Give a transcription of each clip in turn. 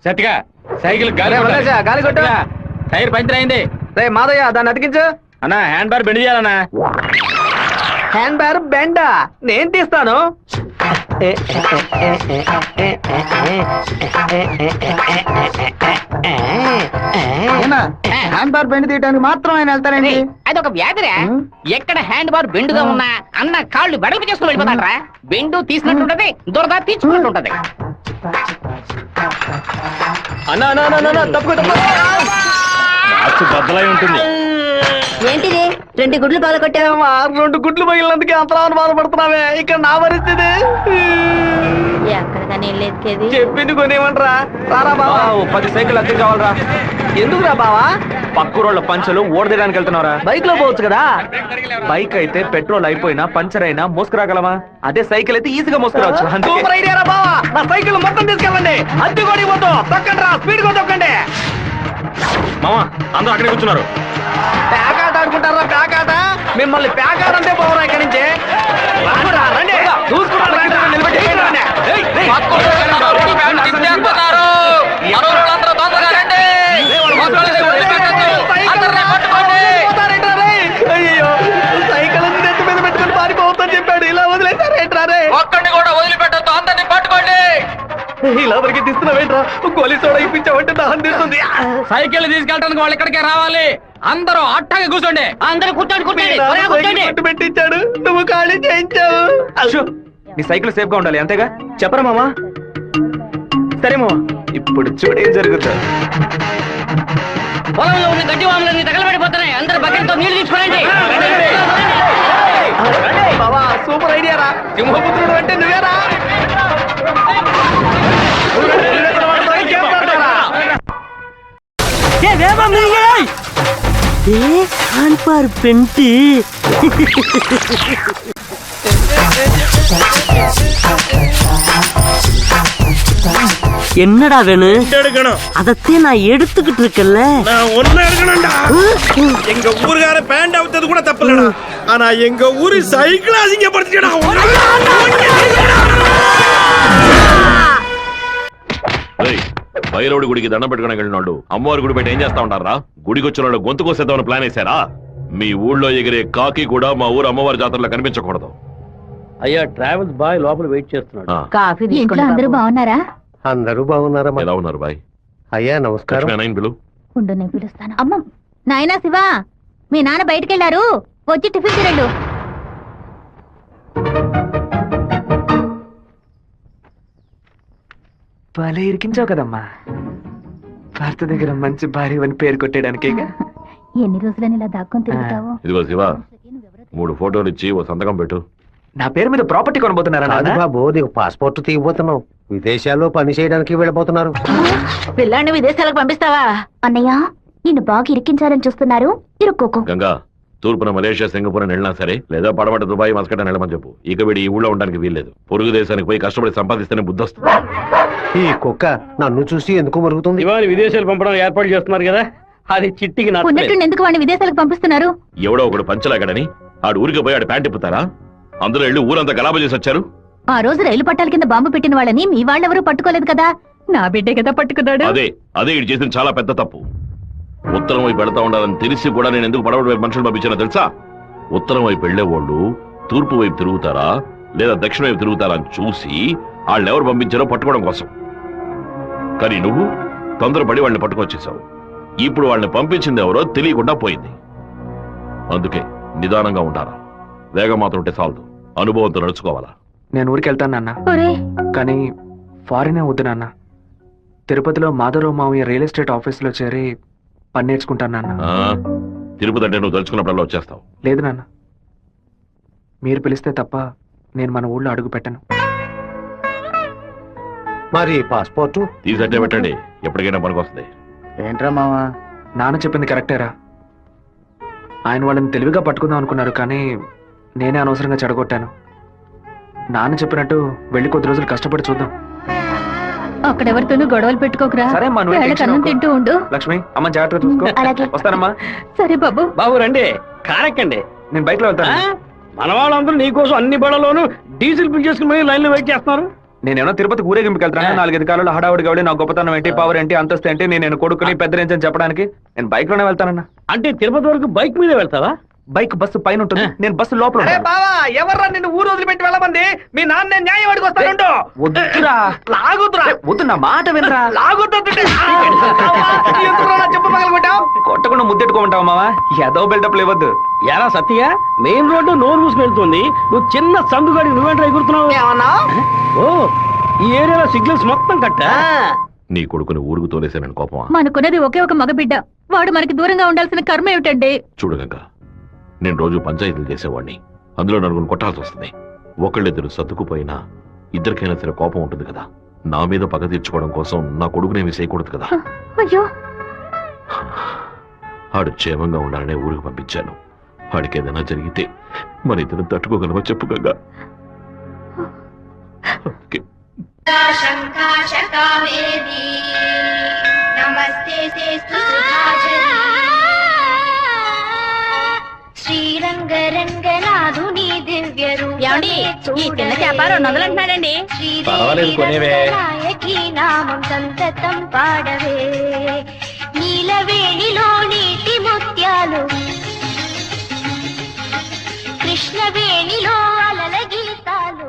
సత్తిగా cycle గాలి గాలి కొట్టు. టైర్ పంచర్ అయింది. రే మాదయ్య దాన్ని అతికించు. అన్నా హ్యాండ్ బార్ బెండ్ చేయాలన్నా. హ్యాండ్ బ్యార్ బెండా నేను తీస్తాను. హ్యాండ్ బార్ బెండ్ తీయడానికి మాత్రం ఆయన వెళ్తారండి. అది ఒక వ్యాధిరా. ఎక్కడ హ్యాండ్ బార్ బెండుగా ఉన్నా అన్న కాళ్ళు వెడల్పు చేసుకుని వెళ్ళిపోతాడరా. బెండు తీసినట్టుంటది, దురద తీర్చుకున్నట్టుంటది. అన్నా అన్నా అన్నా తప్పు బద్దలై ఉంటుంది. ఏంటిది 2 గుడ్లు బాధ కొట్టావా? 2 గుడ్లు పగిలినందుకే అంతలా బాధపడుతున్నావే. ఇక్కడ నా పరిస్థితి ఎక్కడికని వెళ్ళేది? చెప్పింది కొనేమంటరా. రారా బావా, 10 సైకిల్ అద్దె కావాలరా. ఎందుకురా బావా? పక్కూరోళ్ళ పంచలు ఓడదీయడానికి వెళ్తున్నారా? బైక్ లో పోవచ్చు కదా. బైక్ అయితే పెట్రోల్ అయిపోయినా పంచర్ అయినా మోసుకురాగలమా? అదే సైకిల్ అయితే ఈజీగా మోసుకురావచ్చు. సూపర్ ఐడియా రా బావా. నా సైకిల్ మొత్తం తీసుకెళ్ళండి. అద్దె కొడి పోతాం. తొక్కండి రా, స్పీడ్ గా తొక్కండి. మామా అందరూ అక్కడే కూర్చున్నారు. ప్యాకాట ఆడుకుంటారా? ప్యాకాట మిమ్మల్ని ప్యాకాట అంటే పోవరా ఇక్కడి నుంచి. రండి చూసుకున్నారు. అయ్యో సైకిల్ నెత్తి మీద పెట్టుకుని పారిపోవద్దని చెప్పాడు. ఇలా వదిలేసారేంట్రారే? ఒక్కడిని కూడా వదిలిపెట్టద్దు, అందరినీ పట్టుకోండి. ఇలా వరకు తీస్తున్నావేంట్రా? గోలీ సోడా ఇప్పించావంటే దాహం తీస్తుంది. సైకిల్ తీసుకెళ్ళడానికి వాళ్ళు ఇక్కడికే రావాలి. అందరూ అట్టాగే కూర్చోండి. అందరూ కూర్చోండి, కూర్చోండి, త్వరగా కూర్చోండి. పట్టు పెట్టించాడు, నువ్వు ఖాళీ చేయించావు. నీ సైకిల్ సేఫ్ గా ఉండాలి అంతేగా. చెప్పరా మామా? సరే మామా. ఇప్పుడు చూడేం జరుగుతుంది. పొలంలో ఉన్న గడ్డి వాములన్నీ తగలబడిపోతున్నాయి. అందరూ బకెట్తో నీళ్లు తీసుకోండి. బావా సూపర్ ఐడియా రా. సింహపుత్రుడు అంటే నువ్వేరా? பெண்டி என்னடா வேணும்? அதத்தே நான் எடுத்துக்கிட்டு இருக்கேன்ல. நான் ஒண்ணு எடுக்கணும்டா. எங்க ஊர்கார பேண்ட் அவுத்தது கூட தப்புலடா. ஆனா எங்க ஊரு சைக்கிள் அசிங்கப்படுத்திடா. భైరవుడి గుడికి దండం పెట్టుకోవడానికి వెళ్ళినాడు అమ్మవారి గుడి బయట ఏం చేస్తా ఉంటారా? గుడికి వచ్చిన వాళ్ళు గొంతు కోసేద్దామని ప్లాన్ వేశారా? మీ ఊళ్ళో ఎగిరే కాకి కూడా మా ఊరు అమ్మవారి జాతరలో కనిపించకూడదు. అయ్యా ట్రావెల్స్ బాయ్ లోపల వెయిట్ చేస్తున్నాడు. కాఫీ ఇంట్లో అందరూ బాగున్నారా? అందరూ బాగున్నారా? ఎలా ఉన్నారు బాయ్? అయ్యా నమస్కారం. పిలు ఉండు నేను పిలుస్తాను. అమ్మ నాయనా శివ, మీ నాన్న బయటకెళ్ళారు, వచ్చి టిఫిన్ తిరండు. భలే ఇరికించావు కదమ్మా. భర్త దగ్గర మంచి భార్య అని పేరు కొట్టేయడానికే. ఎన్ని రోజులని ఇలా దాక్కుని తిరుగుతావు? ఇదిగో శివ, 3 ఫోటోలు ఇచ్చి ఓ సంతకం పెట్టు. నా పేరు మీద ప్రాపర్టీ కొనబోతున్నారా? బాబు నీకు పాస్పోర్ట్ తీయబోతున్నావు. విదేశాల్లో పని చేయడానికి వెళ్ళబోతున్నారు. పిల్లాన్ని విదేశాలకు పంపిస్తావా? అన్నయ్య నిన్ను బాగా ఇరికించాలని చూస్తున్నారు, ఇరుక్కోకు. గంగా, తూర్పున మలేషియా సింగపూర్ అని వెళ్ళినా సరే, లేదా పడమట దుబాయ్ మస్కట్ అని వెళ్ళమని చెప్పు. ఇక వీడి ఈ ఊళ్ళో ఉండడానికి వీల్లేదు. పొరుగు దేశానికి పోయి కష్టపడి సంపాదిస్తేనే బుద్ధి వస్తుంది. ఈ కుక్క నన్ను చూసి ఎందుకు మరుగుతుంది? ఇవాళ విదేశాలు పంపడం ఏర్పాటు చేస్తున్నారు కదా, అది చిట్టికి ఉన్నట్టు ఎందుకు వాడిని విదేశాలకు పంపిస్తున్నారు? ఎవడో ఒకడు పంచలాగడని ఆడు ఊరికి పోయి ఆడు ప్యాంట్ ఇప్పుతారా? అందులో వెళ్ళి ఊరంతా గలాబా చేసి వచ్చారు. ఆ రోజు రైలు పట్టాల కింద బాంబు పెట్టిన వాళ్ళని మీ వాళ్ళెవరూ పట్టుకోలేదు కదా. నా బిడ్డే కదా పట్టుకున్నాడు. అదే ఇటు చేసిన చాలా పెద్ద తప్పు. ఉత్తరం వైపు వెళ్తా ఉండాలని తెలిసి కూడా నేను ఎందుకు పడవడి వైపు మనుషులు పంపించానో తెలుసా? ఉత్తరం వైపు వెళ్లేవాళ్ళు తూర్పు వైపు తిరుగుతారా లేదా దక్షిణ వైపు తిరుగుతారా అని చూసి వాళ్ళు ఎవరు పంపించారో పట్టుకోవడం కోసం. కానీ నువ్వు తొందరపడి వాళ్ళని పట్టుకొచ్చేసావు. ఇప్పుడు వాళ్ళని పంపించింది ఎవరో తెలియకుండా పోయింది. అందుకే నిదానంగా ఉండాలా. వేగం మాత్రం ఉంటే చాలదు, అనుభవంతో నడుచుకోవాలా. నేను ఊరికి వెళ్తాను నాన్న, కానీ ఫారినే వద్దు నాన్న. తిరుపతిలో మాధవరావు మావయ్య రియల్ ఎస్టేట్ ఆఫీసులో చేరి పని నేర్చుకుంటాను నాన్న. తిరుపతి అంటే నువ్వు తలుచుకున్నప్పుడల్లా వచ్చేస్తావు. లేదు నాన్న, మీరు పిలిస్తే తప్ప నేను మన ఊళ్ళో అడుగు పెట్టను. మరి పాస్పోర్టు తీసట్టే పెట్టండి, ఎప్పటికైనా పనికొస్తుంది. ఏంట్రా మావా? నాన్న చెప్పింది కరెక్టేరా. ఆయన వాళ్ళని తెలివిగా పట్టుకుందాం అనుకున్నారు, కానీ నేనే అనవసరంగా చెడగొట్టాను. నాన్న చెప్పినట్టు వెళ్ళి కొద్ది రోజులు కష్టపడి చూద్దాం. అక్కడెవరితోనూ గొడవలు పెట్టుకోకరా. సరే అమ్మా, నువ్వు వేళకి అన్నం తింటూ ఉండు. లక్ష్మి అమ్మ జాగ్రత్తగా చూసుకో. అలాగే. వస్తానమ్మా. సరే బాబు. బాబు రండి, కారెక్కండి. నేను బైక్ లో వెళ్తాను. మన వాళ్ళందరూ నీకోసం అన్ని బళ్ళలోనూ డీజిల్ ఫిల్ చేసుకుని లైన్ లో వెయిట్ చేస్తున్నారు. నేనేమో తిరుపతి ఊరేగింపుకి వెళ్తాను 4-5 కాలంలో హడావుడిగా వెళ్ళి నా గొప్పతనం ఏంటి పవర్ ఏంటి అంతస్తు ఏంటి నేను కొడుకుని పెద్ద రేంజ్ అని చెప్పడానికి నేను బైక్ లోనే వెళ్తానన్నా. అంటే తిరుపతి వరకు బైక్ మీద వెళ్తావా? బైక్ బస్సు పైన ఉంటుంది, నేను బస్సు లోపల ఉంటాను. బావా ఎవర్రా నిన్ను ఊరు వదిలిపెట్టి వెళ్ళమంది? మీ నాన్న న్యాయం అడిగొస్తానుండు. వద్దురా లాగుతురా. వద్దు, నా మాట వినరా. చెప్పు పగలగొట్టావు. కొట్టకుండా ముద్దెట్టుకోమంటావా మావా? ఏదో బిల్డప్ ఇవ్వద్దు. ఎలా సత్య, మెయిన్ రోడ్డు నోరు మూసుకు వెళ్తుంది, నువ్వు చిన్న సందుగాడి నువ్వేంట్రా ఎగురుతున్నావు? ఏమన్నా? ఓ, ఈ ఏరియాలో సిగ్నల్స్ మొత్తం కట్టా? నీ కొడుకుని ఊరుకు తోలేసానని కోపమా? మనకున్నది ఒకే ఒక మగబిడ్డ, వాడు మనకి దూరంగా ఉండాల్సిన కర్మ ఏమిటండి? చూడు గంగ, నేను రోజు పంచాయతీలు చేసేవాడిని, అందులో నలుగురు కొట్టాల్సి వస్తుంది. ఒకళ్ళిద్దరు సర్దుకుపోయినా ఇద్దరికైనా సరే కోపం ఉంటుంది కదా. నా మీద పగ తీర్చుకోవడం కోసం నా కొడుకునేమి చేయకూడదు కదా. అయ్యో, ఆడు క్షేమంగా ఉండాలనే ఊరికి పంపించాను. వాడికి ఏదైనా జరిగితే మన ఇద్దరు తట్టుకోగలమా చెప్పు గంగ. ఓకే. శ్రీరంగరంగనాథుని దివ్య రూపమే ఈ చిన్న చేప 200 అంటున్నాడండి. పర్వాలేదు, కొనేవే. నాయకి నామం సంతతం పాడవే, నీలవేణిలో నీటి ముత్యాలు, కృష్ణవేణిలో అలల గీతాలు.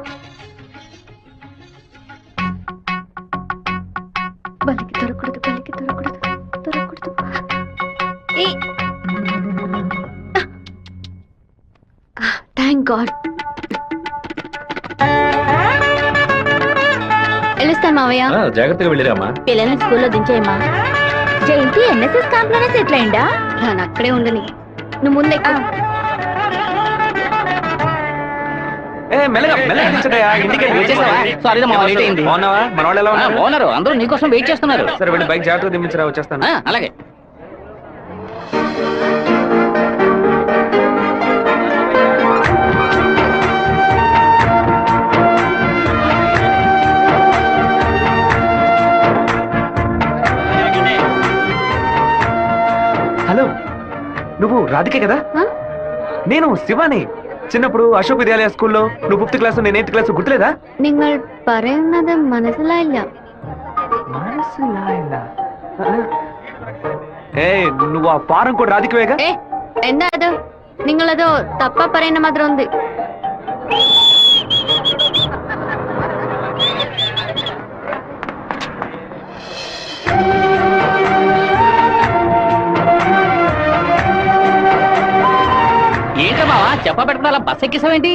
బలికి దొరకూడదు, బలికి దొరకూడదు, దొరకూడదు. Thank God. వెళ్ళొస్తాను మావయ్య. జాగ్రత్తగా వెళ్ళిరామా. పిల్లల్ని స్కూల్లో దించేయమ్మా. జయంతి ఎన్ఎస్ఎస్ క్యాంప్ లోనే సెటిల్ అయిందా? నేను అక్కడే ఉండని, నువ్వు ముందే. మెల్లగా మెల్లగా దించదయ్యా, ఇంటికి వచ్చేసావా? సారీ మా లేట్ అయింది. బాగున్నావా? మన వాళ్ళు ఎలా ఉన్నారు? ఓనరు అందరూ నీకోసం వెయిట్ చేస్తున్నారు. సరే వెళ్ళి బైక్ జాగ్రత్తగా దింపించరా, వచ్చేస్తాను. అలాగే. హలో, నువ్వు రాధికే కదా? నేను శివాని. చిన్నప్పుడు అశోక్ విద్యాలయ స్కూల్లో నువ్వు 5th క్లాస్ నేను 8th క్లాస్, గుర్తులేదా? നിങ്ങൾ പറയുന്നത് മനസ്സിലായില്ല. ఏ నువ్వు ఆ ఫారం కూడా రాధికవేగా? എന്താ അത്? നിങ്ങളത് തപ്പ പറയുന്ന മാത്രം ഉണ്ട്. ఏంటో బావా చెప్ప పెట్టుకుని అలా బస్ ఎక్కిసావేంటి?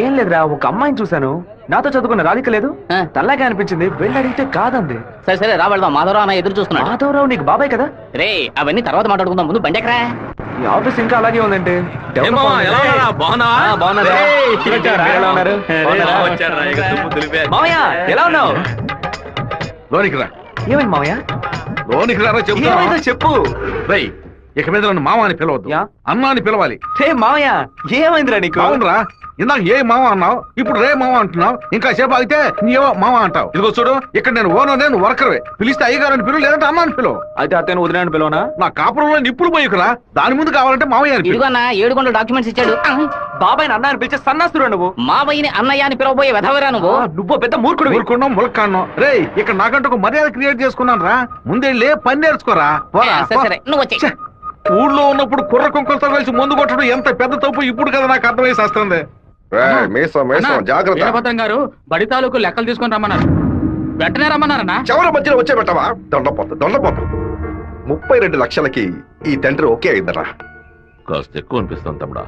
ఏం లేదురా, ఒక అమ్మాయిని చూశాను, నాతో చదువుకున్న రాధిక లేదు, తల్లాగా అనిపించింది, వెళ్ళి అడిగితే కాదంది. సరే సరే రా వెళ్దాం, మాధవరావు అన్న ఎదురు చూస్తున్నాడు. మాధవరావు నీకు బాబాయ్ కదా? రే అవన్నీ తర్వాత మాట్లాడుకుందాం, ముందు బండి ఎక్కరా. ఈ ఆఫీస్ ఇంకా అలాగే ఉందంటే. మామయ్య ఎలా ఉన్నావు? లోనికి రా. ఏమైంది మామయ్య? లోనికి రా ఏమైందో చెప్పు. రేయ్, ఇక మీద నన్ను మామ అని పిలవద్దు, యా? అన్నా అని పిలవాలి. హే మామయ్య, ఏమైందిరా నీకు? అవునరా, ఇందాక ఏ మామ అన్నావు, ఇప్పుడు రే మామ అంటున్నావు. ఇంకా సేపు ఆగితే నీవో మామ అంటావు. ఇదిగో చూడు, ఇక్కడ నేను ఓనర్, నేను వర్కర్వే. పిలిస్తే అయ్యగారని పిలువు, లేదంటే అమ్మ అని పిలువు. అయితే అతను వదిలేని పిలవనా? నా కాపురంలో నిప్పులు పోయికురా, దాని ముందు కావాలంటే మామయ్య అని పిలువు. ఇదిగో అన్న 7 గంటల డాక్యుమెంట్స్ ఇచ్చాడు. బాబాయ్ అన్న అని పిలిచే సన్నాసురా నువ్వు. మావయ్యని అన్నయ్య అని పిలవబోయే వెధవరా నువ్వు. నువ్వు పెద్ద మూర్ఖుడు. ఊరుకున్నాం, ములక్కాన్నాం. రే, ఇక్కడ నాకంటూ ఒక మర్యాద క్రియేట్ చేసుకున్నాను రా. ముందెళ్ళి పని నేర్చుకోరా. పోరా, సరే సరే నువ్వు వచ్చే. ఛే, ఊళ్ళో ఉన్నప్పుడు కుర్ర కుంకులతో కలిసి ముందు కొట్టడం ఎంత పెద్ద తప్పు ఇప్పుడు కదా నాకు అర్థమైసి వస్తుంది. వీరభద్రం గారు బడి తాలూకు లెక్కలు తీసుకొని రమ్మన్నారు, వెంటనే రమ్మన్నారన్నా. చివరి మధ్యలో వచ్చే పెట్టవా? దొండపోత 32 లక్షలకి ఈ తండ్రి ఓకే అయిందరా. కాస్త ఎక్కువ అనిపిస్తాను తమ్ముడా.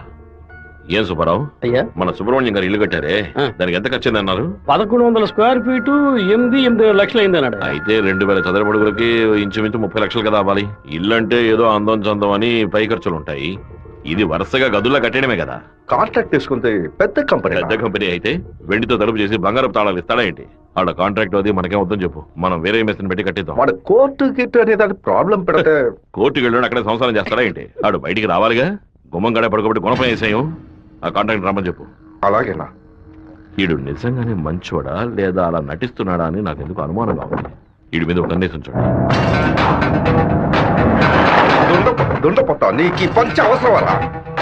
ఏం సుబ్బారావు, అయ్యా, మన సుబ్రహ్మణ్యం గారు ఇల్లు కట్టారే, దానికి ఎంత ఖర్చు అన్నారు? 1100 స్క్వేర్ ఫీటు 8 లక్షలు అయింది అన్నాడు. అయితే 2000 చదరపు అడుగులకి ఇంచుమించు 30 లక్షలు కదా అవ్వాలి. ఇల్లు అంటే ఏదో అందం చందం అని పై ఖర్చులు ఉంటాయి, ఇది వరుసగా గదుల్లో కట్టడమే కదా. కాంట్రాక్ట్ తీసుకుంటే పెద్ద కంపెనీ అయితే వెండితో తలుపు చేసి బంగారపు తాళాలు ఇస్తాడా ఏంటి? ఆడ కాంట్రాక్ట్ అది మనకేం వద్దని చెప్పు, మనం వేరే మెషిన్ పెట్టి కట్టిద్దాం. వాడు కోర్టు గిట్టు అనే దాని ప్రాబ్లం పెడితే కోర్టుకి వెళ్ళి అక్కడే సంసారం చేస్తాడా ఏంటి? ఆడు బయటికి రావాలిగా. గుమ్మం గడే పడుకోబెట్టి గుణపం వేసాయం. ఆ కాంట్రాక్ట్ రమ్మని చెప్పు. అలాగేనా? వీడు నిజంగానే మంచోడా లేదా అలా నటిస్తున్నాడా అని నాకు ఎందుకు అనుమానంగా ఉంది. వీడి మీద ఒక కన్నేసి ఉంచండి. దుండపోతా నీకు ఈ పంచ అవసరం వల్ల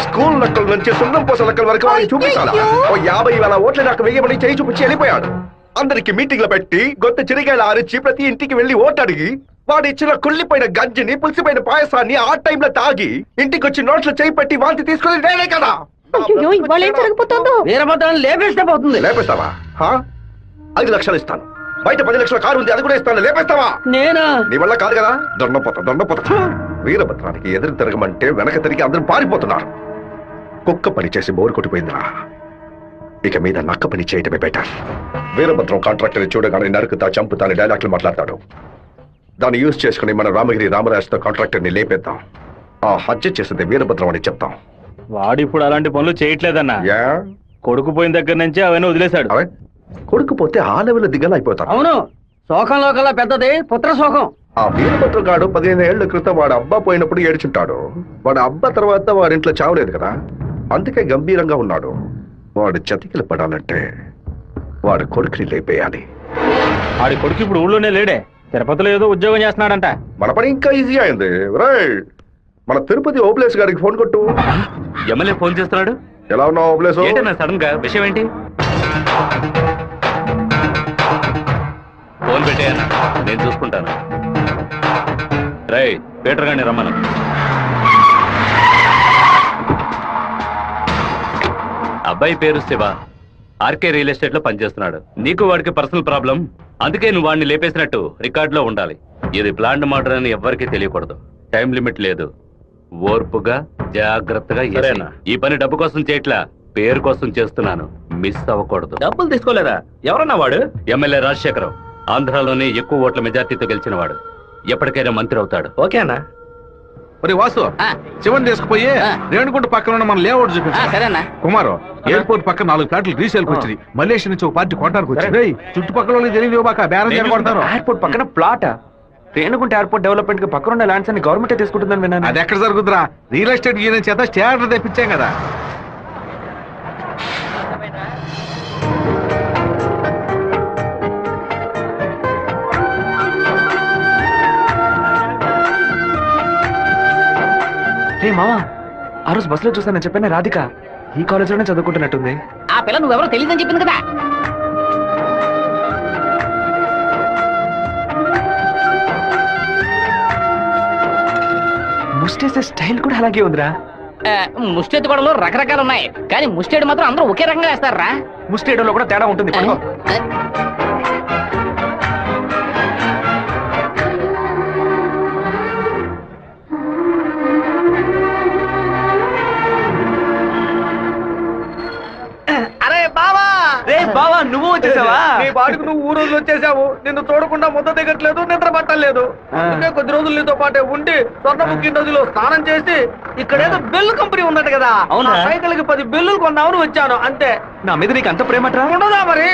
స్కూల్ లెక్కల నుంచి సున్నం పూస లెక్కల వరకు వాడిని చూపించాలా? ఓ 50,000 ఓట్లు నాకు వెయ్యమని చేయి చూపించి వెళ్ళిపోయాడు. అందరికి మీటింగ్లు పెట్టి గొంతు చిరిగేలా అరిచి ప్రతి ఇంటికి వెళ్లి ఓటు అడిగి వాడు ఇచ్చిన కుళ్ళిపోయిన గంజిని పులిసిపోయిన పాయసాన్ని ఆ టైంలో తాగి ఇంటికి వచ్చి నోట్లో చేయి పెట్టి వాంతి తీసుకుని నేనే కదా. అయ్యో ఇవాళ ఏం జరగబోతోందో. వీరభద్రాన్ని లేపేస్తే పోతుంది. లేపేస్తావా? 5 లక్షలు ఇస్తాను. బయట 10 లక్షల కారు ఉంది, అది కూడా ఇస్తాను. లేపేస్తావా? నేనా? నీ వల్ల కాదు కదా. దొండపోత వీరభద్రానికి ఎదురు తిరగమంటే వెనక తిరిగి అందరూ పారిపోతున్నారు. కుక్క పని చేసి బోరు కొట్టిపోయిందిరా. ఇక మీద నక్క పని చేయటమే బెటర్. వీరభద్రం కాంట్రాక్టర్ చూడగానే నరుకుతా చంపుతా అని డైలాగ్లు మాట్లాడతాడు. దాన్ని యూజ్ చేసుకుని మన రామగిరి రామరాజుతో కాంట్రాక్టర్ ని లేపేద్దాం. ఆ హత్య చేసింది వీరభద్రం అని చెప్తాం. వాడు ఇప్పుడు అలాంటి పనులు చేయట్లేదన్నా. యా కొడుకు పోయిన దగ్గర నుంచి అవన్నీ వదిలేశాడు. అవే కొడుకుపోతే ఆ లెవెల్ దిగలు అయిపోతారు. అవును, శోకంలో కల్లా పెద్దది పుత్ర శోకం. ఆ వీరభద్రం గాడు 15 ఏళ్ల క్రితం వాడు అబ్బా పోయినప్పుడు ఏడ్చుంటాడు. వాడు అబ్బా తర్వాత వాడింట్లో చావలేదు కదా, అందుకే గంభీరంగా ఉన్నాడు. వాడు చతికిలు పడాలంటే వాడు కొడుకుని లేపేయాలి. వాడి కొడుకు ఇప్పుడు ఊళ్ళోనే లేడే, తిరుపతిలో ఏదో ఉద్యోగం చేస్తున్నాడంట. మన పని ఇంకా ఈజీ అయింది. రైట్, మన తిరుపతి ఓబ్లేస్ గారికి ఫోన్ కొట్టు. ఎమ్మెల్యే ఫోన్ చేస్తున్నాడు. ఎలా ఉన్నావు ఓబ్లేస్? ఏంటన్నా సడన్ గా విషయం ఏంటి? ఫోన్ పెట్టేయన్నా, నేను చూసుకుంటాను. రై పీటర్ గారిని రమ్మను. అబ్బాయి పేరు శివ, ఆర్కే రియల్ ఎస్టేట్ లో పనిచేస్తున్నాడు. నీకు వాడికి పర్సనల్ ప్రాబ్లం, అందుకే నువ్వు వాడిని లేపేసినట్టు రికార్డులో ఉండాలి. ఇది ప్లాంట్ మర్డర్ అని ఎవ్వరికీ తెలియకూడదు. టైం లిమిట్ లేదు. ఓర్పుగా జాగ్రత్తగా చేయాలి. ఈ పని డబ్బు కోసం చేయట్లా, పేరు కోసం చేస్తున్నాను. మిస్ అవ్వకూడదు. డబ్బులు తీసుకోలేదా? ఎవరన్నా వాడు? ఎమ్మెల్యే రాజశేఖరం, ఆంధ్రాలోనే ఎక్కువ ఓట్ల మెజార్టీతో గెలిచిన వాడు. ఎప్పటికైనా మంత్రి అవుతాడు. ఓకేనా? మరి వాసు, శివన్ తీసుకుపోయి రేణుగుంట పక్కన ఉన్న మన లేఅవుట్ చూపించు. సరేనా? కుమారు, ఎయిర్పోర్ట్ పక్కన 4 ఫ్లాట్లు రీసేల్కి వచ్చింది. మలేషియా నుంచి ఒక పార్టీ కొట్టడానికి వచ్చింది. చుట్టుపక్కల వాళ్ళకి తెలియదు బాక బేరం చేయబడతారు. ఎయిర్పోర్ట్ పక్కన ప్లాట్, రేణుగుంట ఎయిర్పోర్ట్ డెవలప్మెంట్ కి పక్కన ఉన్న ల్యాండ్స్ అన్ని గవర్నమెంట్ తీసుకుంటుందని విన్నాను. అది ఎక్కడ జరుగుతురా? రియల్ ఎస్టేట్ యూనియన్ చేత స్టాండర్డ్ తెప్పించాం కదా. రే మావా, ఆ రోజు బస్సులో చూస్తానని చెప్పాను రాధిక ఈ కాలేజ్ లోనే చదువుకుంటున్నట్టుంది. ఆ పిల్ల నువ్వెవరో తెలియదని చెప్పింది కదా. ముస్టేసే స్టైల్ కూడా అలాగే ఉందిరా. ముష్టెత్తి గొడవలు రకరకాలు ఉన్నాయి, కానీ ముష్టేడు మాత్రం అందరూ ఒకే రకంగా వేస్తారా? ముస్టేడోలో కూడా తేడా ఉంటుంది. పట్టుకో. అరే బావా, రే బావా, నువ్వు వచ్చేసావా? నీ పాటుకు నువ్వు ఊరోజు వచ్చేసావు. నిన్ను చూడకుండా ముద్ద దిగట్లేదు, నిద్ర పట్టలేదు. అందుకే కొద్ది రోజులు నీతో పాటే ఉండి స్వర్ణముఖి నదిలో స్నానం చేసి ఇక్కడేదో బెల్లు కంపెనీ ఉన్నట్టు కదా, అవునా? సైకిల్ కి 10 బిల్లులు కొన్నామని వచ్చాను అంతే. నా మీద నీకు అంత ప్రేమట్రా? ఉండదా మరి?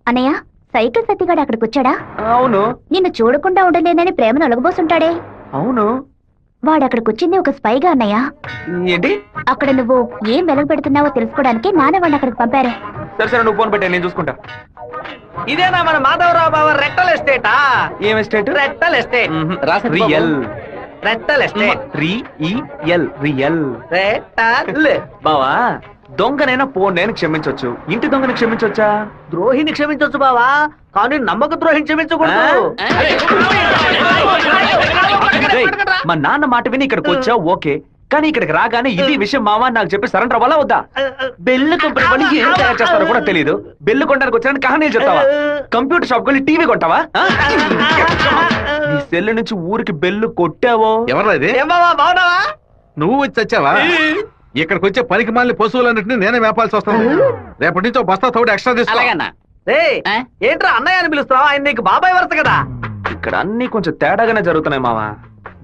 అన్నయ్య, సైకిల్ సత్తిగాడు అక్కడికి వచ్చాడా? అవును. నిన్ను చూడకుండా ఉండలేనని ప్రేమను అలగబోసుంటాడే. అవును. వాడు అక్కడికి వచ్చింది ఒక స్పైగా అన్నయ్య. ఏంటి? అక్కడ నువ్వు ఏం వెలగ పెడుతున్నావో తెలుసుకోవడానికి నాన్న వాడిని అక్కడికి పంపారు. సరే సరే, నువ్వు ఫోన్ పెట్టా, నేను చూసుకుంటా. ఇదేనా మన మాధవరావు బావ రెట్టల్ ఎస్టేటా? ఏం ఎస్టేట్? రెట్టల్ ఎస్టేట్. రియల్. రెట్టల్ ఎస్టేట్. రియల్. రెట్టల్. బావా, దొంగనైనా నేను క్షమించొచ్చు, ఇంటి దొంగని క్షమించొచ్చా? ద్రోహిని క్షమించొచ్చు బావా, కానీ నమ్మక ద్రోహిని క్షమించకూడదు. రేయ్, మా నాన్న మాట విని ఇక్కడికి వచ్చా ఓకే, కానీ ఇక్కడికి రాగానే ఇది విషయం మావా నాకు చెప్పి సరెండర్ అవ్వాలా వద్దా? బెల్లు కంపెనీ పని ఏం తయారు చేస్తారో కూడా తెలియదు. బెల్లు కొనడానికి వచ్చారని కహానీలు చెప్తావా? కంప్యూటర్ షాప్ కొని టీవీ కొంటావా? నీ సెల్ నుంచి ఊరికి బెల్లు కొట్టావో? ఎవరు ఇది? ఏం బావా, బావున్నావా? నువ్వు వచ్చి వచ్చావా? ఇక్కడికి వచ్చే పనికి మాలిన పశువులన్నింటినీ నేనే మేపాల్సి వస్తుంది. రేపటి నుంచి బస్తా తోడు ఎక్స్ట్రా తీసుకో. అలాగన్నా? ఏంట్రా అన్నయ్య అని పిలుస్తావా? ఆయన నీకు బాబాయ్ వరుస కదా. ఇక్కడ అన్ని కొంచెం తేడాగానే జరుగుతున్నాయి మావా.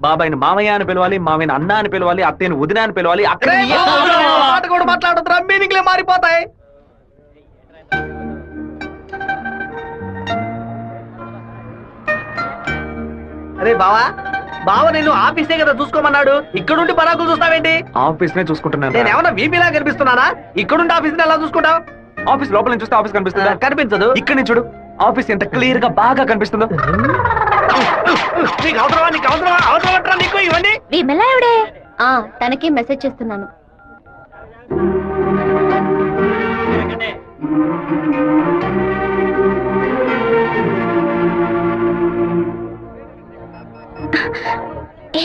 బాబాయిని మామయ్య అని పిలవాలి, మామయ్యని అన్న అని పిలవాలి, అత్తయ్యని వదిన అని పిలవాలి. అక్కడ మాట కూడా మాట్లాడుతున్నా, మీనింగ్లే మారిపోతాయి. అరే బావా, బావ నేను ఆఫీసే కదా చూసుకోమన్నాడు, ఇక్కడుండి పరాకులు చూస్తావేంటి? ఆఫీస్ నే చూసుకుంటున్నాను. నేను ఏమన్నా వీపీలా కనిపిస్తున్నానా? ఇక్కడుండి ఆఫీస్ ఎలా చూసుకుంటావు? ఆఫీస్ లోపల నుంచి చూస్తే ఆఫీస్ కనిపిస్తుందా? కనిపించదు. ఇక్కడ నుంచి చూడు, ఆఫీస్ ఎంత క్లియర్ గా బాగా కనిపిస్తుందో. నీకు అవసరమా? నీకు అవసరమా? అవసరం నీకు ఇవన్నీ? విమలా ఎవడే? తనకి మెసేజ్ చేస్తున్నాను. ఏ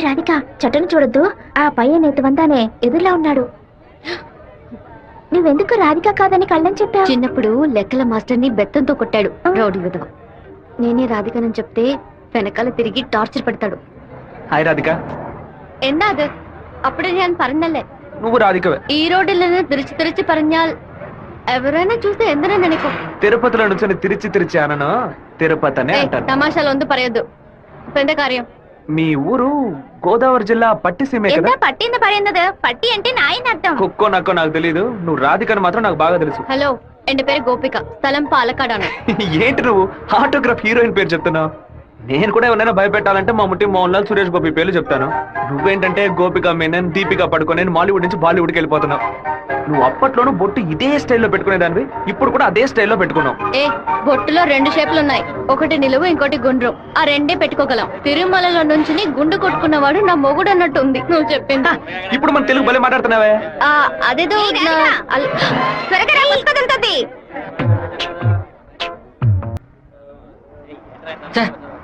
రాధిక చెట్టును చూడొద్దు, ఆ పయ్య నేతవంతానే ఎదురులా ఉన్నాడు. నువ్వెందుకు రాధిక కాదని కళ్ళని చెప్పావు? చిన్నప్పుడు లెక్కల మాస్టర్ని బెత్తంతో కొట్టాడు రౌడీ విధవ. నేనే రాధికనని చెప్తే వెనకాల తిరిగి టార్చర్ పెడతాడు. హాయ్ రాధిక. എന്താ അത്? అప్పుడే నేను പറഞ്ഞല്ലേ నువ్వు రాధికవే. ఈ రోడ్డులో తిరిచి తిరిచి പറഞ്ഞാൽ ఎవరైనా చూస్తే ఎందరో నెనకు. తిరుపతిలో నుంచి తిరిచి అనను తిరుపతి అనే అంటాను. తమాషాలు ఒందు పరయొద్దు. పెద్ద కార్యం. మీ ఊరు గోదావరి జిల్లా పట్టిసీమే కదా? എന്താ പട്ടിന്ന് പറയുന്നത്? പട്ടി అంటే నాయన అర్థం. కుక్కో నక్కో నాకు తెలీదు, నువ్వు రాధికని మాత్రం నాకు బాగా తెలుసు. హలో, ఎന്റെ పేరు గోపిక, స్థలం పాలకాడాను. ఏంటి నువ్వు ఆటోగ్రాఫ్ హీరోయిన్ పేరు చెప్తున్నావు? నేను కూడా ఎవరైనా భయపెట్టాలంటే మా ముట్టి మోహన్ లాల్, సురేష్ గోపి పేర్లు చెప్తాను. నువ్వేంటంటే గోపిక మేనన్, దీపిక పడుకొని మాలీవుడ్ నుంచి బాలీవుడ్కి వెళ్ళిపోతున్నావు. నువ్వు అప్పట్లోనూ బొట్టు ఇదే స్టైల్లో పెట్టుకునేదానివి, ఇప్పుడు కూడా అదే స్టైల్లో పెట్టుకున్నావు. ఏ బొట్టులో 2 షేపులు ఉన్నాయి, ఒకటి నిలువు ఇంకోటి గుండ్రం. ఆ రెండే పెట్టుకోగలం. తిరుమలలో నుంచి గుండు కొట్టుకున్నవాడు నా మొగుడు అన్నట్టు ఉంది నువ్వు చెప్పింది. ఇప్పుడు మన తెలుగు భలే మాట్లాడుతున్నావే. అదేదో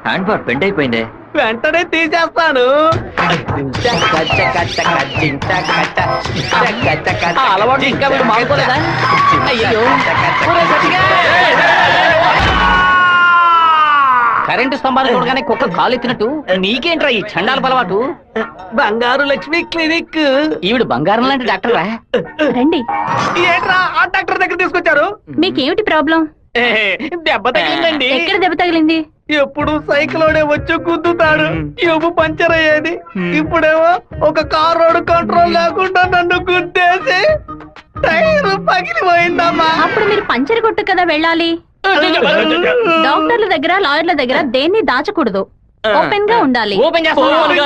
హ్యాండ్ బార్ బెండ్ అయిపోయింది. వెంటనే తీసేస్తాను. అలవాటు ఇంకా మీరు మారుకోలేదా? అయ్యో, కరెంటు స్తంభాలు చూడగానే కుక్క కాలు ఎత్తినట్టు నీకేంట్రా ఈ చండాల బలవాటు? బంగారు లక్ష్మి క్లినిక్. ఈవిడ బంగారం లాంటి డాక్టర్ రా. రండి. ఏంట్రా ఆ డాక్టర్ దగ్గర తీసుకొచ్చారు? మీకేమిటి ప్రాబ్లం? దెబ్బ తగిలిందండి. ఎక్కడ దెబ్బ తగిలింది? ఎప్పుడు సైకిలోనే వచ్చి గుద్దుతాడు, ఎవ్వు పంచర్ అయ్యేది. ఇప్పుడేమో ఒక కార్ రోడ్ కంట్రోల్ లేకుండా నన్ను గుద్దేసి టైర్ పగిలిపోయిందమ్మా. అప్పుడు మీరు పంచర్ కొట్టు కదా వెళ్ళాలి. డాక్టర్ల దగ్గర, లాయర్ల దగ్గర దేన్ని దాచకూడదు, ఓపెన్ గా ఉండాలి.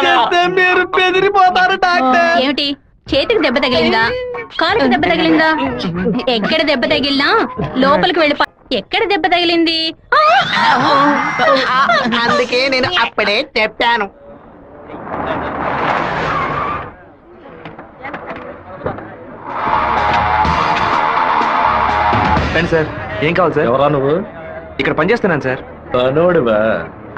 చేస్తే మీరు బెదిరిపోతారు డాక్టర్. ఏమిటి, చేతికి దెబ్బ తగిలిందా, కాలుకి దెబ్బ తగిలిందా? ఎక్కడ దెబ్బ తగిలినా లోపలికి వెళ్ళిపో. ఎక్కడ దెబ్బ తగిలింది? అందుకే నేను అప్పుడే చెప్పాను. రండి సార్, ఏం కావాలి సార్? ఎవరా నువ్వు? ఇక్కడ పనిచేస్తున్నాను సార్. పనోడివా?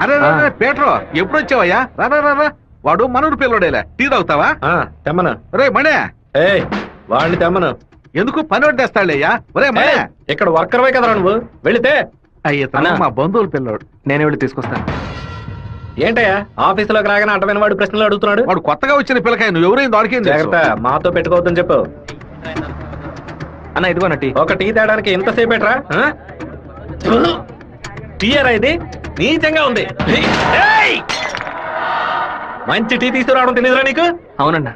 అరే పేట్రో, ఎప్పుడు వచ్చావయ్యా? రా. వాడు మనూరు పిల్లడేలే, టీ తాగుతావా? తెమ్మను. రే మణే, వాడిని తెమ్మను. ఎందుకు పని వడ్డేస్తాడయ్యా? ఒరే మణే, ఇక్కడ వర్కర్వే కదరా నువ్వు, వెళితే. అయ్యా మా బంధువుల పిల్లడు. నేను వెళ్ళి తీసుకొస్తాను. ఏంటయ్యా ఆఫీసులోకి రాగానే అటమైన వాడు ప్రశ్నలు అడుగుతున్నాడు? వాడు కొత్తగా వచ్చిన పిల్లకాయ, నువ్వు ఎవరైంది వాడికి జాగ్రత్త, మాతో పెట్టుకోవద్దని చెప్పు. అన్న ఇదిగోన టీ. ఒక టీ తేడానికి ఎంతసేపు ఎట్రా? టీయరా ఇది? నీచంగా ఉంది. మంచి టీ తీసుకురావడం తెలియదురా నీకు? అవునన్నా,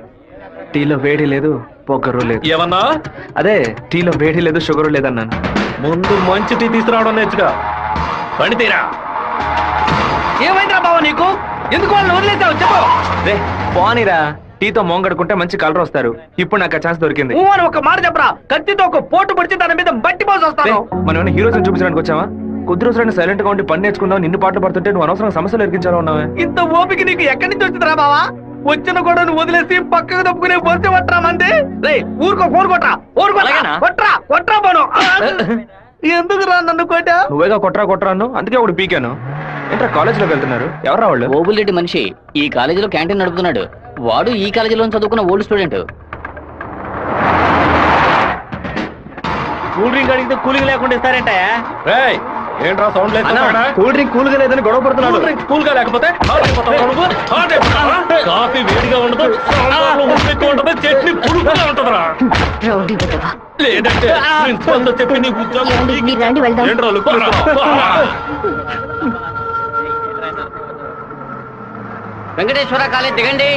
టీలో వేడి లేదు, పొగరు లేదు. ఏమన్నా? అదే టీలో వేడి లేదు, షుగరు లేదన్నాను. ముందు మంచి టీ తీసుకురావడం నేర్చుగా. పండి తీరా. ఏమైందిరా బావ నీకు? ఎందుకు వాళ్ళని వదిలేసావు చెప్పు. రే పోనీరా, టీతో మోంగడుకుంటే మంచి కలర్ వస్తారు. ఇప్పుడు నాకు ఆ ఛాన్స్ దొరికింది. అని ఒక మాట చెప్పరా, కత్తితో ఒక పోటు పడిచి దాని మీద బట్టి పోసి వస్తాను. మనం ఏమైనా హీరోస్ చూపించడానికి వచ్చావా? కొద్ది రోజులైనా సైలెంట్ గా ఉండి పని నేర్చుకుందాం, నిన్ను పాటలు పడుతుంటే నువ్వు అనవసరం సమస్యలు ఎరికించాలో ఉన్నావే. ఇంత ఓపిక నీకు ఎక్కడి నుంచి వచ్చిందిరా బావా? వచ్చిన కూడా నువ్వు వదిలేసి పక్కకు తప్పుకునే బొరిసి పట్టరా మంది. రే ఊరుకో, ఫోన్ కొట్రా, కొట్రా పోను. ఎందుకు రా నన్ను కొట్టా? నువ్వేగా కొట్రా అన్ను, అందుకే ఒకటి పీకాను. ఏంట్రా కాలేజీలోకి వెళ్తున్నారు? ఎవరా వాళ్ళు? ఓబుల్రెడ్డి మనిషి ఈ కాలేజీలో క్యాంటీన్ నడుపుతున్నాడు. వాడు ఈ కాలేజీలో చదువుకున్న ఓల్డ్ స్టూడెంట్. కూల్ డ్రింక్ అడిగితే కూలింగ్ లేకుండా ఇస్తారంట. ఏంట్రా సౌండ్ లేదు? కూల్ డ్రింక్ కూల్ గా లేదని గొడవ పడుతున్నాడు. కూల్ గా లేకపోతే కాఫీ వేడిగా ఉండదు, ఉండదు, చట్నీ పులుపుగా ఉంటుందిరా. రౌడీ విధవ. లేదంటే ప్రిన్సిపల్తో చెప్పి నీ ఉద్యోగం మీరు రండి వెళ్దాం. ఏంట్రా లుక్? వెంకటేశ్వర కాలేజ్ దిగండి.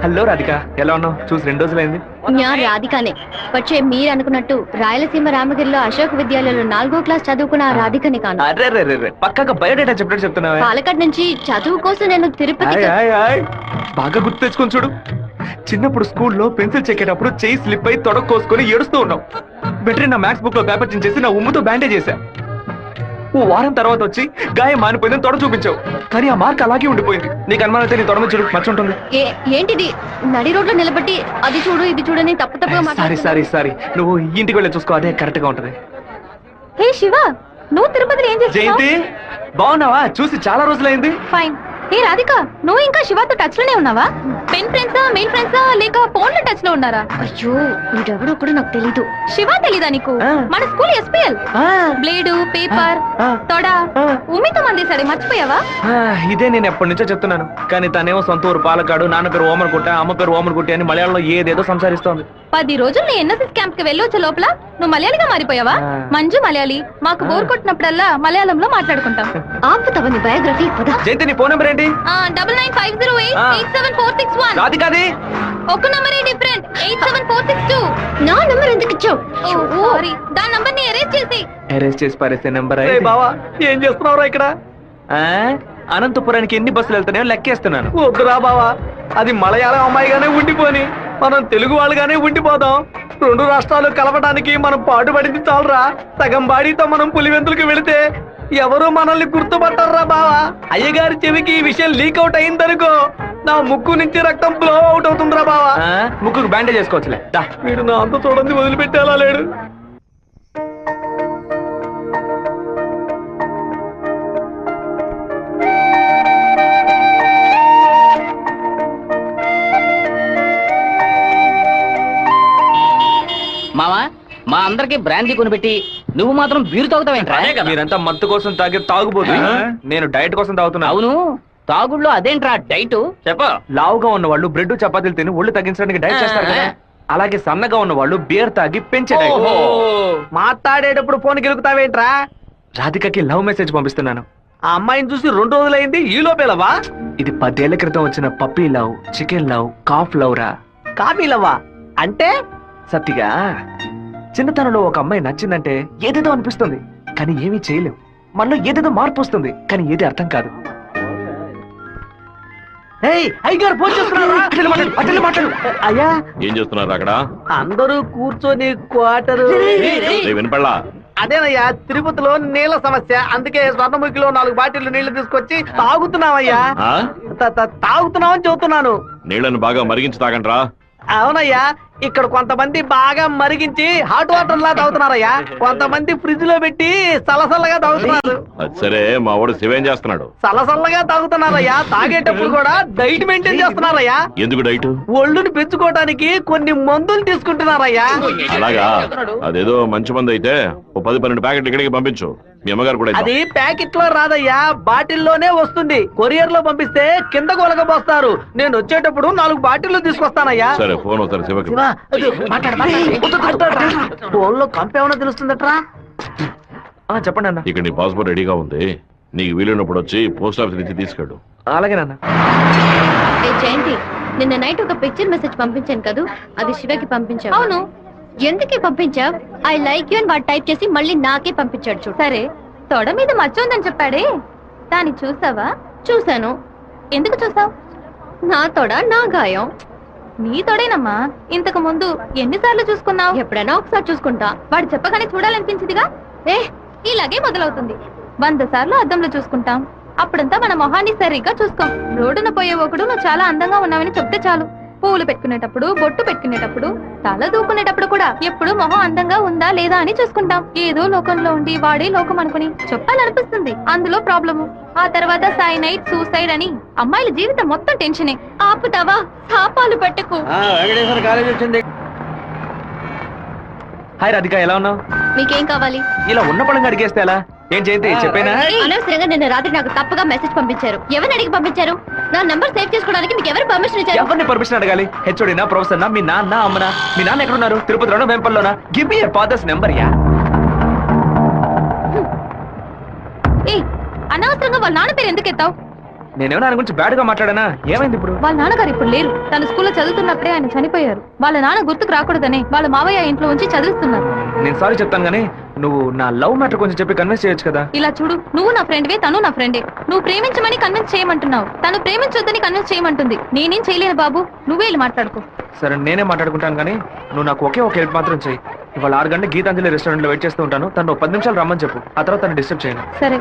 హలో రాధిక, ఎలా ఉన్నావు? చూసి 2 రోజులైంది. ഞാൻ రాధికనే. പക്ഷേ మీరు అనుకున్నట్టు రాయలసీమ రామగిరిలో అశోక్ విద్యాలయంలో 4వ క్లాస్ చదువుకున్న ఆ రాధికని కాను. అరే పక్కగా బయోడేటా చెప్పినట్టు చెప్తున్నావా? పాలకాడ్ నుంచి చదువు కోసం నేను తిరుపతి. బాగా గుర్తు తెచ్చుకొని చూడు. చిన్నప్పుడు స్కూల్లో పెన్సిల్ చెక్కేటప్పుడు చెయ్యి స్లిప్ అయి తొడకు కోసుకొని ఏడుస్తూ ఉన్నావు. బెటర్ నా మ్యాథ్స్ బుక్ లో పేపర్ చించేసి నా ఉమ్ముతో బ్యాండేజ్ చేశా. ఓ వారం తర్వాత వచ్చి గాయం మానిపోయిందని తొడ చూపించావు, కానీ ఆ మార్క్ అలాగే ఉండిపోయింది. నీకు అనుమానం అయితే నీ తొడ మీద చూడు, మచ్చ ఉంటుంది. ఏంటిది నడి రోడ్లో నిలబెట్టి అది చూడు ఇది చూడని తప్పు తప్పుగా సారీ మాట్లాడుతున్నావు. సారీ సారీ, నువ్వు ఇంటికి వెళ్ళి చూసుకో, అదే కరెక్ట్ గా ఉంటది. హే శివ, నువ్వు తిరుపతిలో ఏం చేస్తున్నావు? జయంతి బాగున్నావా? చూసి చాలా రోజులైంది. ఫైన్. హే రాధిక, నువ్వు ఇంకా శివతో టచ్ లోనే ఉన్నావా? పెన్ ఫ్రెండ్సా, మెయిల్ ఫ్రెండ్సా, లేక ఫోన్ లో టచ్ లో ఉన్నారా? అయ్యో వీడెవడో కూడా నాకు తెలీదు. శివ తెలీదా నీకు? మన స్కూల్ ఎస్పీఎల్ బ్లేడు, పేపర్, తొడ ఉమ్మితో మందేశాడే, మర్చిపోయావా? ఇదే నేను ఎప్పటి నుంచో చెప్తున్నాను, కానీ తనేమో సొంత ఊరు పాలకాడు, నాన్న పేరు ఓమర్గుట్ట, అమ్మ పేరు ఓమర్గుట్టి అని మలయాళంలో ఏదేదో సంసారిస్తోంది. 10 రోజులు నీ ఎన్ఎస్ఎస్ క్యాంప్ కి వెళ్ళొచ్చే లోపల నువ్వు మలయాళిగా మారిపోయావా? మంజు మలయాళి, మాకు బోర్ కొట్టినప్పుడల్లా మలయాళంలో మాట్లాడుకుంటాం. ఆపుతావా నీ బయోగ్రఫీ? జయంతి నీ ఫోన్ నెంబర్ ఏంటి? 9950887461. రాధికాది ఒక నంబరే డిఫరెంట్, 87462. నా నంబర్ ఎందుకు ఇచ్చావు? సారీ, దాని నంబర్ ని ఎరేజ్ చేసి. అరెస్ట్ చేసి పారేసే నెంబర్ రే బావా, ఏం చేస్తున్నావురా ఇక్కడ? అనంతపురానికి ఎన్ని బస్సులు వెళ్తున్నాయో లెక్కేస్తున్నాను. వద్దురా బావా, అది మలయాళం అమ్మాయిగానే ఉండిపోని మనం తెలుగు వాళ్ళుగానే ఉండిపోదాం. 2 రాష్ట్రాలు కలపడానికి మనం పాటుపడింది చాలరా. సగం బాడీతో మనం పులివెందులకు వెళితే ఎవరు మనల్ని గుర్తుపట్టారా బావా. అయ్యగారి చెవికి ఈ విషయం లీక్ అవుట్ అయిందనుకో, నా ముక్కు నుంచి రక్తం ఫ్లో అవుట్ అవుతుందిరా బావా. ముక్కుకు బ్యాండేజ్ చేసుకోవచ్చులే. వీడు నా అంత చూడండి వదిలిపెట్టేలా లేడు. మావా, మా అందరికి బ్రాందీ కొనిపెట్టి నువ్వు మాత్రం బీరు తాగుతావేంట్రా? మీరంతా మత్తు కోసం తాగే తాగుబోతు, నేను డైట్ కోసం తాగుతున్నా. అవును, తాగుళ్ళో అదేంట్రా డైట్? చెప్ప. లావుగా ఉన్న వాళ్ళు బ్రెడ్ చపాతీలు తిని ఒళ్ళు తగ్గించడానికి డైట్ చేస్తారు కదా, అలాగే సన్నగా ఉన్న వాళ్ళు బియర్ తాగి పెంచే డైట్. మాట్లాడేటప్పుడు ఫోన్ గెలుకుతావేంట్రా? రాధికకి లవ్ మెసేజ్ పంపిస్తున్నాను. ఆ అమ్మాయిని చూసి 2 రోజులైంది, ఈ లోపేలవా? ఇది 10 ఏళ్ల క్రితం వచ్చిన puppy love, chicken love, calf love రా. కాఫీలవ్వా అంటే? సత్తిగా చిన్నతనంలో ఒక అమ్మాయి నచ్చిందంటే ఏదేదో అనిపిస్తుంది, కానీ ఏమీ చేయలేం. మనలో ఏదేదో మార్పు వస్తుంది, కానీ ఏది అర్థం కాదు. అయ్యగారు ఫోన్ చేస్తున్నారా? మాట్లాడు. అయ్యా, ఏం చేస్తున్నారు అక్కడ? అందరూ కూర్చొని క్వార్టరు. వినపడలా? అదేనయ్యా, తిరుపతిలో నీళ్ళ సమస్య, అందుకే స్వర్ణముఖిలో 4 బాటిళ్లు నీళ్లు తీసుకొచ్చి తాగుతున్నామయ్యా. ఆ? తాగుతున్నామని చెబుతున్నాను. నీళ్లను బాగా మరిగించి తాగండ్రా. అవునయ్యా, ఇక్కడ కొంతమంది బాగా మరిగించి హాట్ వాటర్ లా తాగుతున్నారయ్యా, కొంతమంది ఫ్రిడ్జ్ లో పెట్టి సలసల్లగా తాగుతున్నారు. అది సరే, మా వాడు శివేం చేస్తున్నాడు? సలసల్లగా తాగుతున్నారయ్యా. తాగేటప్పుడు కూడా డైట్ మెయింటైన్ చేస్తున్నారయ్యా. ఎందుకు డైట్? ఒళ్ళుని పెంచుకోవడానికి కొన్ని మందులు తీసుకుంటున్నారయ్యా. అలాగా? అదేదో మంచి మంది అయితే ఓ 10-12 ప్యాకెట్లు ఇక్కడికి పంపించు. మీ అమ్మగారు కూడా ఇద్దాం. అది ప్యాకెట్ లో రాదయ్యా, బాటిల్లోనే వస్తుంది. కొరియర్ లో పంపిస్తే కింద కొలగబోస్తారు. నేను వచ్చేటప్పుడు 4 బాటిల్లు తీసుకొస్తానయ్యా. సరే, ఫోన్ ఒకసారి శివకి. ఫోన్ లో కంప ఏమన్నా తెలుస్తుందట్రా? చెప్పండి అన్న. ఇక్కడ నీ పాస్పోర్ట్ రెడీగా ఉంది, నీకు వీలైనప్పుడు వచ్చి పోస్ట్ ఆఫీస్ నుంచి తీసుకెళ్ళు. అలాగే నాన్న. జయంతి, నిన్న నైట్ ఒక పిక్చర్ మెసేజ్ పంపించాను కదా, అది శివకి పంపించావు. అవును, ఎందుకే పంపించావు? ఐ లైక్ యూ అని వాడు టైప్ చేసి మళ్ళీ నాకే పంపించాడు చూడు. సరే, తొడ మీద మచ్చ ఉందని చెప్పాడే, దాన్ని చూసావా? చూశాను. ఎందుకు చూసావు? నా తొడ నా గాయం. నీ తొడేనమ్మా. ఇంతకు ముందు ఎన్నిసార్లు చూసుకున్నావు? ఎప్పుడైనా ఒకసారి చూసుకుంటా. వాడు చెప్పగానే చూడాలనిపించిందిగా. ఇలాగే మొదలవుతుంది. 100 సార్లు అద్దంలో చూసుకుంటాం, అప్పుడంతా మన మొహాన్ని సరిగ్గా చూసుకోం. రోడ్డున పోయే ఒకడు నువ్వు చాలా అందంగా ఉన్నావని చెప్తే చాలు. పూలు పెట్టుకునేటప్పుడు, బొట్టు పెట్టుకునేటప్పుడు, తల దూకునేటప్పుడు కూడా ఎప్పుడు మొహం అందంగా ఉందా లేదా అని చూసుకుంటాం. ఏదో లోకంలో ఉండి వాడే లోకం అనుకుని చెప్పాలనిపిస్తుంది. అందులో ప్రాబ్లము. ఆ తర్వాత సైనైడ్, సూసైడ్ అని అమ్మాయిల జీవితం మొత్తం టెన్షనే. ఆపుతావా? శాపాలు పట్టుకు. వెంకటేశ్వర కాలేజ్ వచ్చింది. హాయ్ రాధిక, ఎలా ఉన్నావు? మీకేం కావాలి? ఇలా ఉన్న పడంగా అడిగేస్తే ఎలా? ఏం జయంతి చెప్పేనా? అనవసరంగా నిన్న రాత్రి నాకు తప్పుగా మెసేజ్ పంపించారు. ఎవరిని అడిగి పంపించారు? నా నంబర్ సేవ్ చేసుకోవడానికి మీకు ఎవరు పర్మిషన్ ఇచ్చారు? ఎవరిని పర్మిషన్ అడగాలి? హెచ్ఓడినా, ప్రొఫెసర్నా, మీ నాన్న, అమ్మనా? మీ నాన్న ఎక్కడున్నారు? తిరుపతిలోనా, వేంపల్లోనా? Give me your father's number yeah. అనవసరంగా వాళ్ళ నాన్న పేరు ఎందుకు ఎత్తావు? నేనేమన్నా ఆయన గురించి బ్యాడ్ గా మాట్లాడానా? ఏమైంది ఇప్పుడు? వాళ్ళ నాన్నగారు ఇప్పుడు లేరు. తన స్కూల్లో చదువుతున్నప్పుడే ఆయన చనిపోయారు. వాళ్ళ నాన్న గుర్తుకు రాకూడదనే వాళ్ళ మావయ్య ఇంట్లో ఉంచి చదివిస్తున్నారు. నేను సారీ చెప్తాను గానీ నువ్వు నా లవ్ మ్యాటర్ కొంచెం చెప్పి కన్విన్స్ చేయొచ్చు కదా. ఇలా చూడు, నువ్వు నా ఫ్రెండ్వే, తను నా ఫ్రెండే. నువ్వు ప్రేమించమని కన్విన్స్ చేయమంటున్నావు, తను ప్రేమించొద్దని కన్విన్స్ చేయమంటుంది. నేనేం చేయలేను బాబు, నువ్వే వెళ్ళి మాట్లాడుకో. సరే, నేనే మాట్లాడుకుంటాను కానీ నువ్వు నాకు ఒకే ఒక హెల్ప్ మాత్రం చెయ్యి. ఇవాళ 6 గంటల గీతాంజలి రెస్టారెంట్ లో వెయిట్ చేస్తూ ఉంటాను. తను 10 నిమిషాలు రమ్మని చెప్పు, ఆ తర్వాత తను డిస్టర్బ్ చేయను. సరే.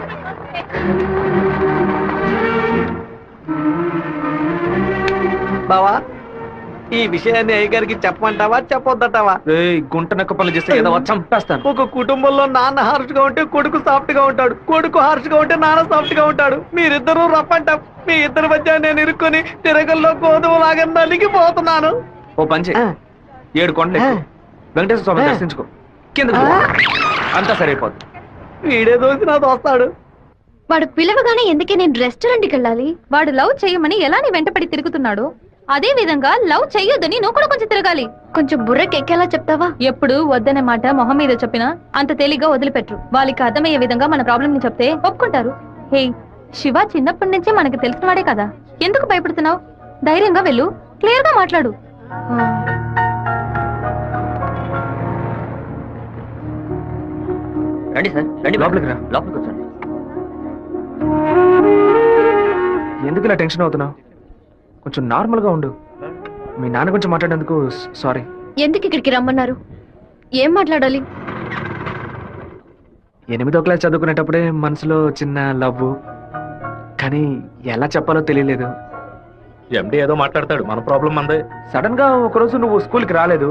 బావా ఈ విషయాన్ని అయ్యగారికి చెప్పమంటావా చెప్పొద్దటావా? గుంట నక్క పనులు చేస్తే ఏదో చంపేస్తాను. ఒక కుటుంబంలో నాన్న హార్ష్ గా ఉంటే కొడుకు సాఫ్ట్ గా ఉంటాడు, కొడుకు హార్ష్ గా ఉంటే నాన్న సాఫ్ట్ గా ఉంటాడు. మీరిద్దరూ రప్పంటాం. మీ ఇద్దరి మధ్య నేను ఇరుక్కుని తిరగల్లో గోధుమ లాగా నలిగిపోతున్నాను. ఓ పంచి 7 కొండలు ఎక్కు. వెంకటేశ్వర స్వామి దర్శించుకో, కింద అంతా సరైపోద్ది. వీడే దోసి నా దోస్తాడు. వాడు పిలవగానే ఎందుకే నేను రెస్టారెంట్కి వెళ్ళాలి? వాడు లవ్ చేయమని ఎలా నీ వెంటపడి తిరుగుతున్నాడు, అదే విధంగా లవ్ చెయ్యొద్దని నువ్వు కూడా కొంచెం తిరగాలి. కొంచెం బుర్రకి ఎక్కేలా చెప్తావా? ఎప్పుడు వద్దనే మాట మొహం మీద చెప్పినా అంత తేలిగ్గా వదిలిపెట్టరు. వాళ్ళకి అర్థమయ్యే విధంగా మన ప్రాబ్లం ని చెప్తే ఒప్పుకుంటారు. హే, శివ చిన్నప్పటి నుంచే మనకి తెలిసిన వాడే కదా, ఎందుకు భయపడుతున్నావు? ధైర్యంగా వెళ్ళు, క్లియర్ గా మాట్లాడు. రండి సార్, రండి లోపలికి రా. లోపలికి వచ్చండి. ఎందుకు ఇలా టెన్షన్ అవుతున్నావు? కొంచెం నార్మల్ గా ఉండు. మీ నాన్న గురించి మాట్లాడేందుకు సారీ. ఎందుకు ఇక్కడికి రమ్మన్నారు? ఏం మాట్లాడాలి? 8వ క్లాస్ చదువుకునేటప్పుడే మనసులో చిన్న లవ్, కానీ ఎలా చెప్పాలో తెలియలేదు. ఎండి ఏదో మాట్లాడతాడు, మన ప్రాబ్లం అందే. సడన్ గా ఒకరోజు నువ్వు స్కూల్కి రాలేదు.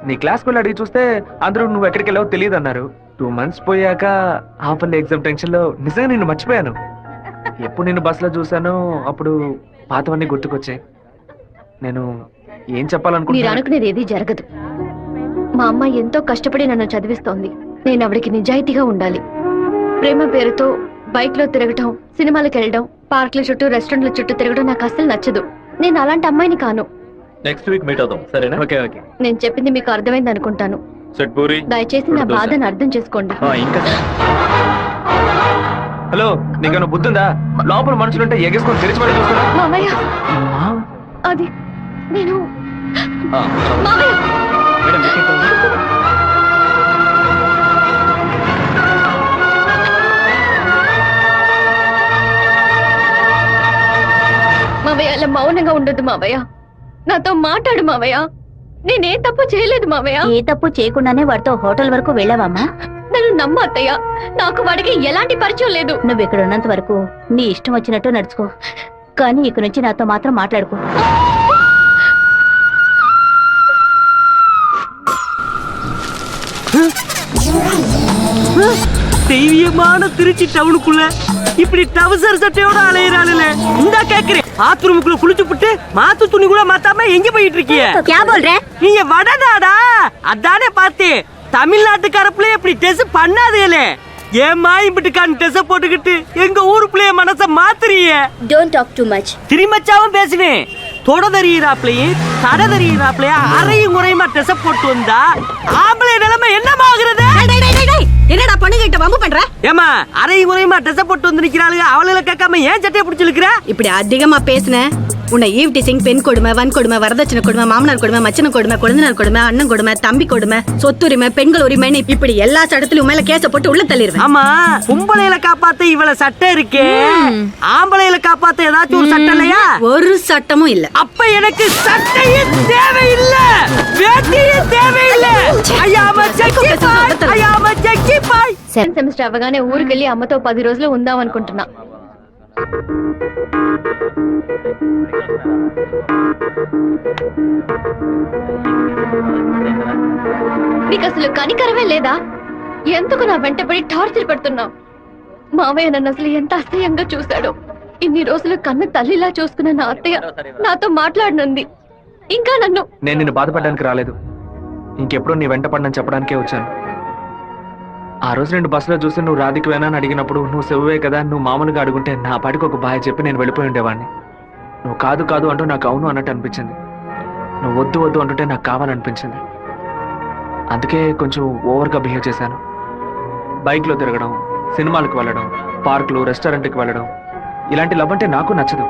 నీ క్లాస్ వెళ్ళి అడిగి చూస్తే అందరూ నువ్వు ఎక్కడికి వెళ్ళావో తెలియదు అన్నారు. 2 months పోయాక హాఫ్ ఎగ్జామ్ టెన్షన్ లో నిజంగా నిన్ను మర్చిపోయాను. ఎప్పుడు నిన్ను బస్సులో చూసానో అప్పుడు పాతవన్నీ గుర్తుకొచ్చాయి. నేను ఏం మీరు చెప్పాలనుకుంటున్నా? అనుకునేది ఏది జరగదు. మా అమ్మ ఎంతో కష్టపడి నన్ను చదివిస్తోంది. నేను ఆవిడకి నిజాయితీగా ఉండాలి. ప్రేమ పేరుతో బైక్ లో తిరగటం, సినిమాలకు వెళ్ళడం, పార్క్ల చుట్టూ రెస్టారెంట్ల చుట్టూ తిరగడం నాకు అస్సలు నచ్చదు. నేను అలాంటి అమ్మాయిని కాను. నెక్స్ట్ వీక్ మీట్ అవుదాం, సరేనా? Okay okay. నేను చెప్పింది మీకు అర్థమైంది అనుకుంటాను. సెట్ పూరి. దయచేసి నా బాధను అర్థం చేసుకోండి. ఇంకా హలో, నీకన్నా బుద్ధుందా? లోపల మనుషులుంటే ఎగేసుకొని తెరిచి పడి చూస్తారా? మామయ్య, అది నేను మామయ్య. మేడం, మావయ్య అలా మౌనంగా ఉండొద్దు మావయ్య. నాతో మాట్లాడు మావయ్య. నేనే తప్పు చేయలేదు మావయ్య. ఏ తప్పు చేయకుండానే వాడితో హోటల్ వరకు వెళ్ళావమ్మా? నన్ను నమ్ము అత్తయ్య, నాకు వాడికి ఎలాంటి పరిచయం లేదు. నువ్వు ఇక్కడ ఉన్నంత వరకు నీ ఇష్టం వచ్చినట్టు నడుచుకో, కానీ ఇక నుంచి నాతో మాత్రం మాట్లాడుకో. தெய்வீகமான திருச்சி டவுனுக்குள்ள இப்படி டவுசர் சட்டையோட அலையிறாளுல இந்த கேக்குறேன். பாத்ரூமுக்குள்ள குளிச்சு புட்டு மாத்து துணி கூட மாத்தாம எங்க போயிட்டு இருக்கீங்க? நீங்க வடநாடா? அதானே பார்த்தேன். தமிழ்நாட்டுக்காரப்புல இப்படி டெஸ் பண்ணாதேலே. ஏமா இப்படிக்கான டெஸ் போட்டுக்கிட்டு எங்க ஊரு பிள்ளைய மனச மாத்துறீங்க? Don't talk too much. திருமச்சாவும் பேசுவேன். தொட தறியிறாப்லையும் தட தறியிறாப்லையும் அரையும் குறையுமா டெஸ் போட்டு வந்தா ஆம்பளை நிலைமை என்னமாகிறது? என்னடா பண்ணுகிட்ட வம்பு பண்ற? ஏமா அரையும் குறையுமா டெஸ் போட்டு வந்து நிக்கிறாளுங்க, அவளுகளை கேட்காம ஏன் சட்டையை பிடிச்சிருக்கிற? இப்படி அதிகமா பேசுன உன்னை ஈவ் டீசிங், பெண் கொடுமை, வன் கொடுமை, வரதட்சணை கொடுமை, மாமனார் கொடுமை, மச்சன கொடுமை, குழந்தைனார் கொடுமை, அண்ணன் கொடுமை, தம்பி கொடுமை, சொத்துரிமை, பெண்கள் உரிமைன்னு இப்படி எல்லா சட்டத்திலும் மேல கேச போட்டு உள்ள தள்ளிடுவேன். ஆமா, பொம்பளையில காப்பாத்த இவ்வளவு சட்டம் இருக்கே, ஆம்பளையில காப்பாத்த ஏதாச்சும் ஒரு சட்டம் இல்லையா? ஒரு சட்டமும் இல்ல. அப்ப எனக்கு சட்டையே தேவையில்லை, வேட்டியே தேவையில்லை. ஐயாம ஜக்கி பாய். సెమిస్టర్ అవగానే ఊరికెళ్ళి అమ్మతో 10 రోజులు ఉందాం అనుకుంటున్నా. నీకు అసలు కనికరమే లేదా? ఎందుకు నా వెంటపడి టార్చర్ పెడుతున్నావు? మావయ్య నన్ను అసలు ఎంత అసహ్యంగా చూశాడో. ఇన్ని రోజులు కన్ను తల్లిలా చూసుకున్న నా అత్తయ్య నాతో మాట్లాడనుంది. ఇంకా నన్ను నేను నిన్ను బాధపడడానికి రాలేదు, ఇంకెప్పుడు నీ వెంట పడనని చెప్పడానికే వచ్చాను. ఆ రోజు నేను బస్సులో చూసి నువ్వు రాధికి వేనా అని అడిగినప్పుడు నువ్వు సెవ్వే కదా, నువ్వు మామూలుగా అడుగుంటే నా పాటికి ఒక బాయ్ చెప్పి నేను వెళ్ళిపోయి ఉండేవాడిని. నువ్వు కాదు కాదు అంటూ నాకు అవును అన్నట్టు అనిపించింది. నువ్వు వద్దు వద్దు అంటుంటే నాకు కావాలనిపించింది. అందుకే కొంచెం ఓవర్గా బిహేవ్ చేశాను. బైక్లో తిరగడం, సినిమాలకు వెళ్ళడం, పార్కులు, రెస్టారెంట్కి వెళ్ళడం, ఇలాంటి లవ్ అంటే నాకు నచ్చదు.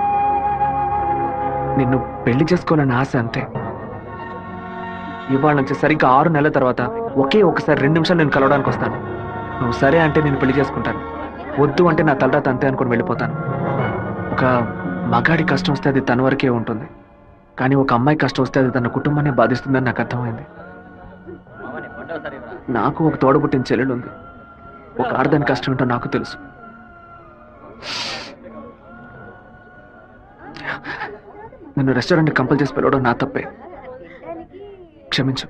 నిన్ను పెళ్లి చేసుకోవాలని ఆశ అంతే. ఇవాళ నుంచి సరిగ్గా 6 నెలల తర్వాత ఒకే ఒకసారి 2 నిమిషాలు నేను కలవడానికి వస్తాను. నువ్వు సరే అంటే నేను పెళ్లి చేసుకుంటాను, వద్దు అంటే నా తలరాత అంతే అనుకుని వెళ్ళిపోతాను. ఒక మగాడి కష్టం వస్తే అది తన వరకే ఉంటుంది, కానీ ఒక అమ్మాయి కష్టం వస్తే అది తన కుటుంబాన్ని బాధిస్తుందని నాకు అర్థమైంది. నాకు ఒక తోడబుట్టిన చెల్లెలు ఉంది. ఒక ఆడదాని కష్టం ఏంటో నాకు తెలుసు. నిన్ను రెస్టారెంట్ కంపల్ చేసి పిలవడం నా తప్పే, క్షమించు.